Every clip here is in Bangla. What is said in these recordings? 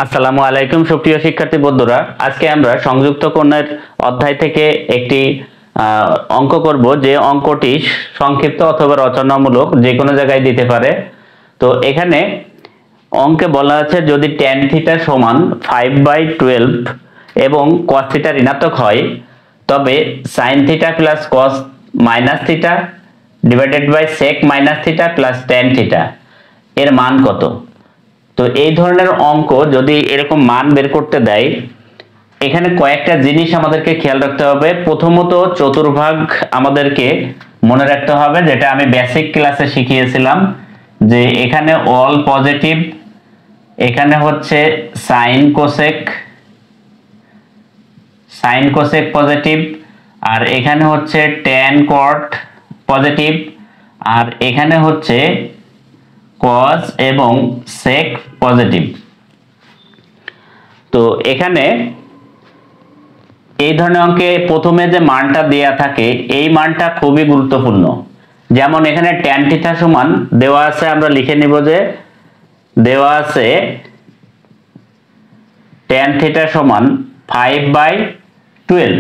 আসসালামু আলাইকুম সুপ্রিয় শিক্ষার্থী বন্ধুরা, আজকে আমরা সংযুক্ত কোণের অধ্যায় থেকে একটি অঙ্ক করব, যে অঙ্কটি সংক্ষিপ্ত অথবা রচনামূলক যে কোনো জায়গায় দিতে পারে। তো এখানে অঙ্কে বলা আছে যদি tan থিটা সমান 5/12 এবং cos থিটা ঋণাত্মক হয়, তবে sin theta plus cos minus theta divided by sec minus theta plus tan theta এর মান কত। তো এই ধরনের অঙ্ক যদি এরকম মান বের করতে দেয়, এখানে কয়েকটা জিনিস আমাদেরকে খেয়াল রাখতে হবে। প্রথমত চতুর্ভাগ আমাদেরকে মনে রাখতে হবে, যেটা আমি বেসিক ক্লাসে শিখিয়েছিলাম, যে এখানে অল পজিটিভ, এখানে হচ্ছে সাইন কোসেক পজিটিভ, আর এখানে হচ্ছে ট্যান কট পজিটিভ, আর এখানে হচ্ছে cos এবং sec পজিটিভ। তো এখানে এই ধরনের অঙ্কে প্রথমে যে মানটা দেয়া থাকে এই মানটা খুবই গুরুত্বপূর্ণ। যেমন এখানে tan থিটা সমান দেওয়া আছে, আমরা লিখে নিব যে দেওয়া আছে tan থিটা সমান 5/12।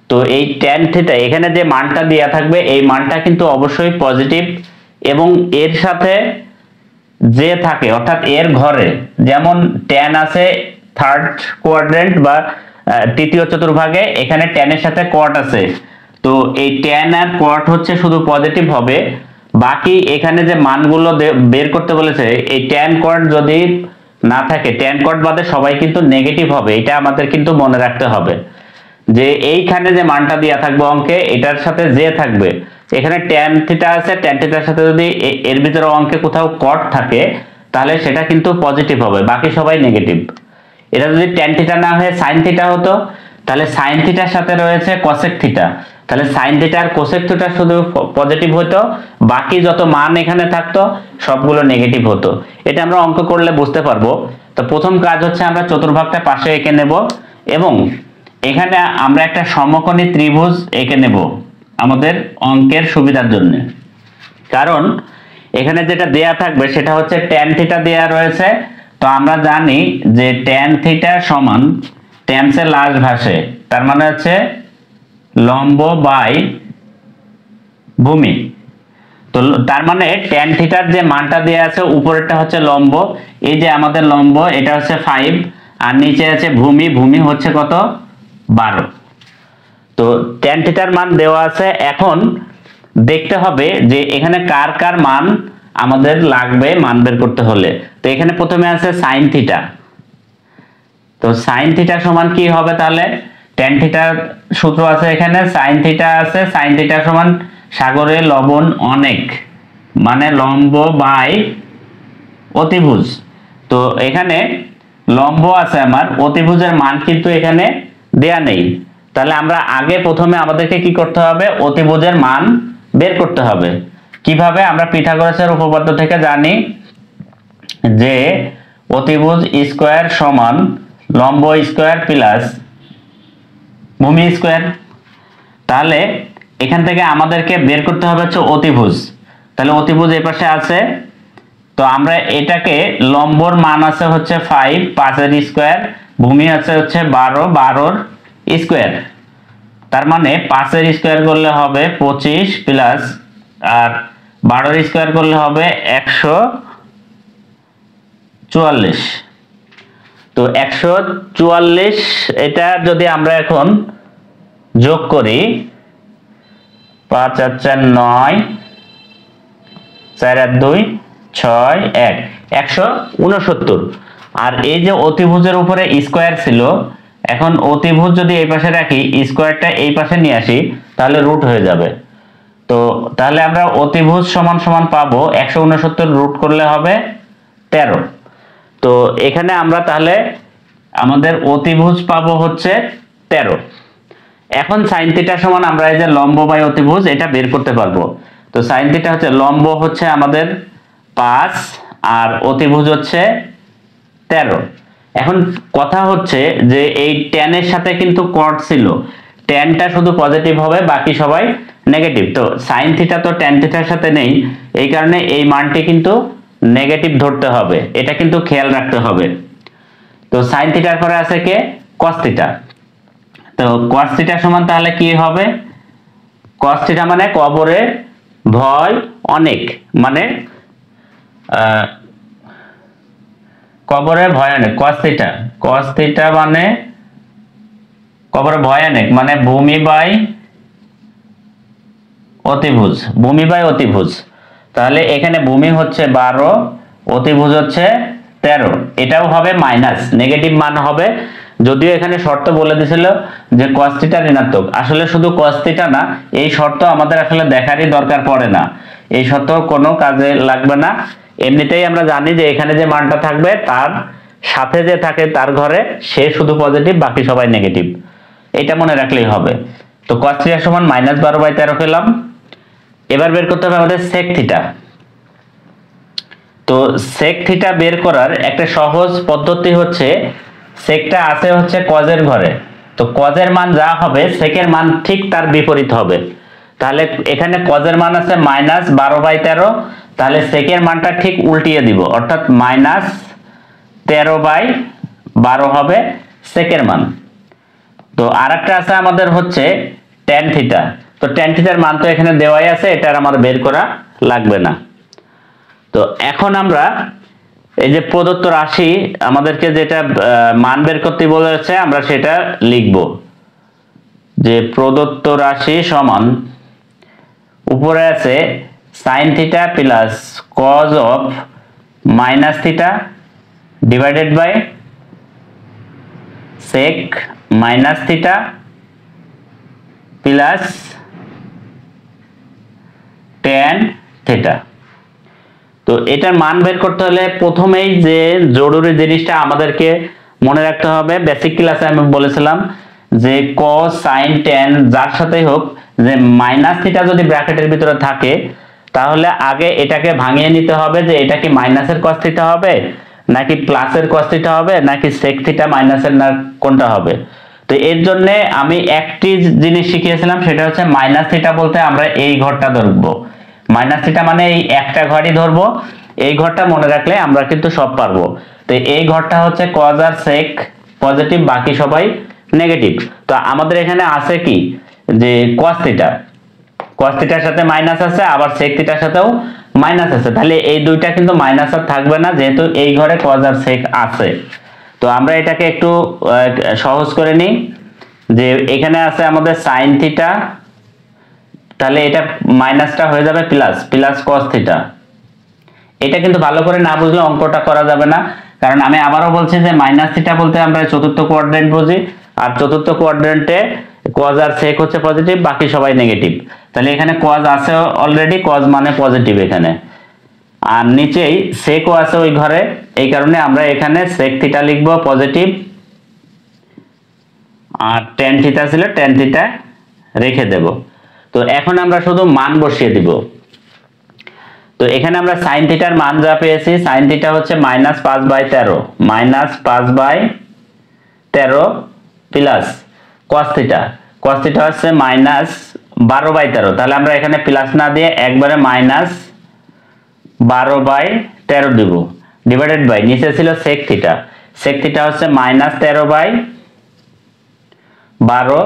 তো এই tan থিটা এখানে যে মানটা দেয়া থাকবে এই মানটা কিন্তু অবশ্যই পজিটিভ, এবং এর সাথে যে থাকে অর্থাৎ এর ঘরে, যেমন tan আছে থার্ড কোয়াড্রেন্ট বা তৃতীয় চতুর্ভাগে, এখানে tan এর সাথে cot আছে। তো এই tan আর cot হচ্ছে শুধু পজিটিভ হবে, বাকি এখানে যে মানগুলো বের করতে বলেছে এই tan cot যদি না থাকে, tan cot বাদে সবাই কিন্তু নেগেটিভ হবে। এটা আমাদের কিন্তু মনে রাখতে হবে যে এইখানে যে মানটা দেয়া থাকবে অঙ্কে, এটার সাথে যে থাকবে, এখানে tan থিটা আছে, tan থিটার সাথে যদি এর ভিতরে অঙ্কে কোথাও cot থাকে তাহলে সেটা কিন্তু পজিটিভ হবে, বাকি সবাই নেগেটিভ। এটা যদি tan থিটা না হয়ে sin থিটা হতো, তাহলে sin থিটার সাথে রয়েছে cosec থিটা, তাহলে sin থিটা আর cosec থিটা শুধু পজিটিভ হতো, বাকি যত মান এখানে থাকতো সবগুলো নেগেটিভ হতো। এটা আমরা অঙ্ক করলে বুঝতে পারবো। তো প্রথম কাজ হচ্ছে আমরা চতুর্ভাগটা পাশে এঁকে নেব, এবং এখানে আমরা একটা সমকোণী ত্রিভুজ এঁকে নেব আমাদের অঙ্কের সুবিধার জন্য। কারণ এখানে যেটা দেয়া থাকবে সেটা হচ্ছে tan থিটা দেয়া রয়েছে। তো আমরা জানি যে tan থিটা সমান tan এর লাস্ট ভাষে, তার মানে হচ্ছে লম্ব বাই ভূমি। তো তার মানে tan থিটার যে মানটা দেয়া আছে উপরেরটা হচ্ছে লম্ব, এই যে আমাদের লম্ব এটা হচ্ছে 5, আর নিচে আছে ভূমি হচ্ছে কত 12। তো tan থিটার মান দেওয়া আছে। এখন দেখতে হবে যে এখানে কার কার মান আমাদের লাগবে মান বের করতে হলে। তো এখানে প্রথমে আছে sin থিটা। তো sin থিটা সমান কি হবে তাহলে, tan থিটার সূত্র আছে এখানে, sin থিটা আছে, sin থিটা সমান সাগরে লবণ অনেক, মানে লম্ব বাই অতিভুজ। তো এখানে লম্ব আছে আমার, অতিভুজের মান কিন্তু এখানে দেয়া নেই। তাহলে আমরা আগে প্রথমে আমাদেরকে কি করতে হবে, অতিভুজের মান বের করতে হবে। কিভাবে, আমরা পিথাগোরাসের উপপাদ্য থেকে জানি যে অতিভুজ স্কয়ার সমান লম্ব স্কয়ার প্লাস ভূমি স্কয়ার। তাহলে এখান থেকে আমাদেরকে বের করতে হবে হচ্ছে অতিভুজ। তাহলে অতিভুজ এই পাশে আছে, তো আমরা এটাকে লম্বর মান আছে হচ্ছে 5, 5 এর স্কয়ার, ভূমি আছে হচ্ছে 12, 12 এর স্কয়ার। তার মানে 5 এর স্কয়ার করলে হবে 25 প্লাস, আর 12 এর স্কয়ার করলে হবে 144। তো 144 এটা যদি আমরা এখন যোগ করি, 5 আর 4 9, 4 আর 2 6, 1 169। আর এই যে অতিভুজের উপরে স্কয়ার ছিল, এখন অতিভুজ যদি এই পাশে রাখি, স্কয়ারটা এই পাশে নিয়ে আসি, তাহলে রুট হয়ে যাবে। তো তাহলে আমরা অতিভুজ সমান সমান পাবো 169 রুট করলে হবে 13। তো এখানে আমরা তাহলে আমাদের অতিভুজ পাবো হচ্ছে 13। এখন sin থিটা সমান আমরা এই যে লম্ব বাই অতিভুজ এটা বের করতে পারবো। তো sin থিটা হচ্ছে লম্ব হচ্ছে আমাদের 5 আর অতিভুজ হচ্ছে 13। এখন কথা হচ্ছে যে এই tan এর সাথে কিন্তু cot ছিল, tanটা শুধু পজিটিভ হবে, বাকি সবাই নেগেটিভ। তো sin থিটা তো tan থিটার সাথে নেই, এই কারণে এই মানটি কিন্তু নেগেটিভ ধরতে হবে, এটা কিন্তু খেয়াল রাখতে হবে। তো সাইন থিটার পরে আছে কে? Cos theta. তো কস থিটা সমান তাহলে কি হবে? কস থিটা মানে কবরে ভয় অনেক, মানে কবরে ভয় অনেক। কস থিটা মানে কবরে ভয় অনেক, মানে ভূমি বাই অতিভুজ। তাহলে এখানে ভূমি হচ্ছে 12, অতিভুজ হচ্ছে 13, এটাও হবে মাইনাস, নেগেটিভ মান হবে। যদিও এখানে শর্ত বলে দিছিল যে cos থিটা ঋণাত্মক, আসলে শুধু cos থিটা না, এই শর্ত আমাদের আসলে দেখারই দরকার পড়ে না, এই শর্ত কোনো কাজে লাগবে না। এমনিতেই আমরা জানি যে এখানে যে মানটা থাকবে তার সাথে যে থাকে তার ঘরে সে শুধু পজিটিভ, বাকি সবাই নেগেটিভ, এটা মনে রাখলেই হবে। তো cos থিটা সমান -12/13 পেলাম। এবার বের করতে হবে আমাদের sec থিটা। তো sec থিটা বের করার একটা সহজ পদ্ধতি হচ্ছে, সেকটা আছে হচ্ছে cos এর ঘরে, তো cos এর মান যা হবে sec এর মান ঠিক তার বিপরীত হবে। তাহলে এখানে cos এর মান আছে -12/13, তাহলে sec এর মানটা ঠিক উল্টিয়ে দিব, অর্থাৎ -13/12 হবে sec এর মান। তো আরেকটা আছে আমাদের হচ্ছে tan থিটা। তো tan থিটার মান তো এখানে দেওয়াই আছে, এটা আর আমার বের করা লাগবে না। তো এখন আমরা এই যে প্রদত্ত রাশি আমাদেরকে যেটা মান বের করতে বলেছে, আমরা সেটা লিখব যে প্রদত্ত রাশি সমান, উপরে আছে sin theta plus cos of minus theta divided by sec minus theta plus tan theta. তো এটার মান বের করতে হলে প্রথমেই যে জরুরি জিনিসটা আমাদেরকে মনে রাখতে হবে, বেসিক ক্লাসে আমি বলেছিলাম যে cos sin tan যার সাথেই হোক, যে মাইনাস থিটা যদি ব্র্যাকেটের ভিতরে থাকে তাহলে আগে এটাকে ভাঙিয়ে নিতে হবে যে এটা কি মাইনাসের cos থিটা হবে নাকি প্লাসের cos থিটা হবে নাকি sec থিটা মাইনাসের, না কোনটা হবে। তো এর জন্য আমি একটি জিনিস শিখিয়েছিলাম, সেটা হচ্ছে মাইনাস থিটা বলতে আমরা এই ঘরটা ধরবো, মাইনাস থিটা মানে এই একটা ঘরই ধরবো, এই ঘরটা মনে রাখলে আমরা কিন্তু সব পারবো। তো এই ঘরটা হচ্ছে cos আর sec পজিটিভ, বাকি সবাই নেগেটিভ। তো আমাদের এখানে আছে কি যে cos থিটার সাথে মাইনাস আছে, আবার sec থিটার সাথেও মাইনাস আছে, তাহলে এই দুইটা কিন্তু মাইনাস আর থাকবে না, যেহেতু এই ঘরে cos আর sec আছে। তো আমরা এটাকে একটু সহজ করে নিই, যে এখানে আছে আমাদের sin থিটা, তাহলে এটা মাইনাসটা হয়ে যাবে প্লাস cos থিটা। এটা কিন্তু ভালো করে না বুঝলে অঙ্কটা করা যাবে না, কারণ আমি আবারও বলছি যে মাইনাস থিটা বলতে আমরা চতুর্থ কোয়াড্রেন্ট বুঝি, আর চতুর্থ কোয়াড্রেন্টে cos আর sec হচ্ছে পজিটিভ, বাকি সবাই নেগেটিভ। তাহলে এখানে cos আছে অলরেডি, cos মানে পজিটিভ এখানে, আর নিচেই sec ও আছে ওই ঘরে, এই কারণে আমরা এখানে sec থিটা লিখব পজিটিভ, আর tan থিটা ছিল tan থিটা রেখে দেব। তো এখন আমরা শুধু মান বসিয়ে দিব। তো এখানে আমরা sin থিটার মান যা পেয়েছি, sin থিটা হচ্ছে -5/13 প্লাস cos থিটা হচ্ছে -12/13, তাহলে আমরা এখানে প্লাস না দিয়ে একবারে -12/13 দিব, ডিভাইডেড বাই নিচে ছিল sec থিটা হচ্ছে -13/12,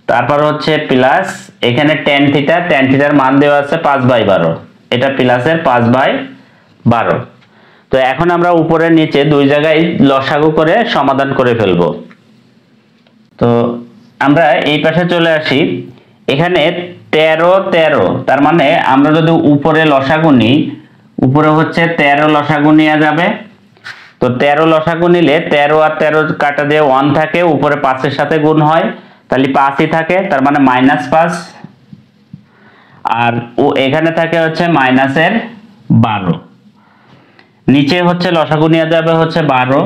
তারপর হচ্ছে প্লাস এখানে tan থিটার মান দেওয়া আছে 5/12, এটা প্লাসের 5/12। তো এখন আমরা উপরে নিচে দুই জায়গায় লসাগু করে সমাধান করে ফেলবো। তো আমরা এই পাশে চলে আসি, এখানে 13, তার মানে আমরা যদি উপরে লসাগু নিই, উপরে হচ্ছে 13 লসাগু নেওয়া যাবে। তো 13 লসাগু নিলে 13 আর 13 কাটা দিয়ে 1 থাকে, উপরে 5 এর সাথে গুণ হয়, তাহলে 5ই থাকে, তার মানে -5, আর ও এখানে থাকে হচ্ছে -12, নিচে হচ্ছে লসাগু নেওয়া যাবে হচ্ছে 12।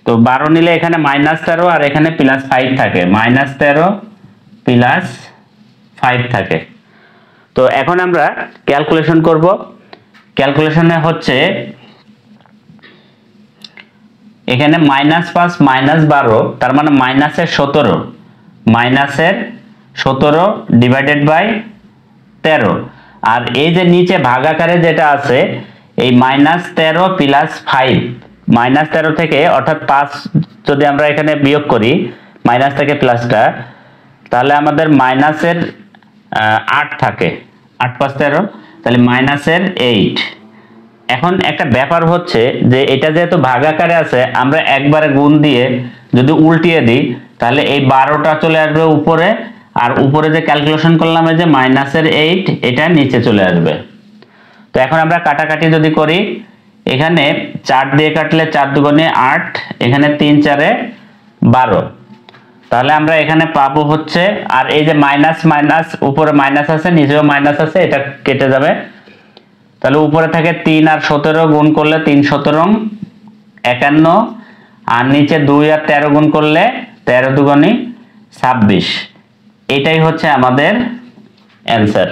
তো 12 নিলে এখানে -13 আর এখানে +5 থাকে, -13 +5 থাকে। তো এখন আমরা ক্যালকুলেশন করব। ক্যালকুলেশনে হচ্ছে এখানে -5 -12, তার মানে -17 ডিভাইডেড বাই 13, আর এই যে নিচে ভাগাকারে যেটা আছে এই -13 + 5 -13 থেকে অর্থাৎ 5 যদি আমরা এখানে বিয়োগ করি মাইনাস থেকে প্লাসটা, তাহলে আমাদের মাইনাসের 8 থাকে, 8 × 5 = 13, তাহলে মাইনাসের 8। এখন একটা ব্যাপার হচ্ছে যে এটা যেহেতু ভাগাকারে আছে, আমরা একবারে গুণ দিয়ে যদি উল্টিয়ে দিই তাহলে এই 12টা চলে আসবে উপরে, আর উপরে যে ক্যালকুলেশন করলাম এই যে মাইনাসের 8 এটা নিচে চলে আসবে। তো এখন আমরা কাটাকাটি যদি করি, এখানে 4 দিয়ে কাটলে 4 × 2 = 8, এখানে 3 × 4 = 12, তাহলে আমরা এখানে পাবো হচ্ছে, আর এই যে মাইনাস মাইনাস উপরে মাইনাস আছে নিচেও মাইনাস আছে, এটা কেটে যাবে, তাহলে উপরে থাকে 3 আর 17 গুণ করলে 3 × 17 = 51, আর নিচে 2 আর 13 গুণ করলে 13 × 2 = 26। এটাই হচ্ছে আমাদের অ্যান্সার।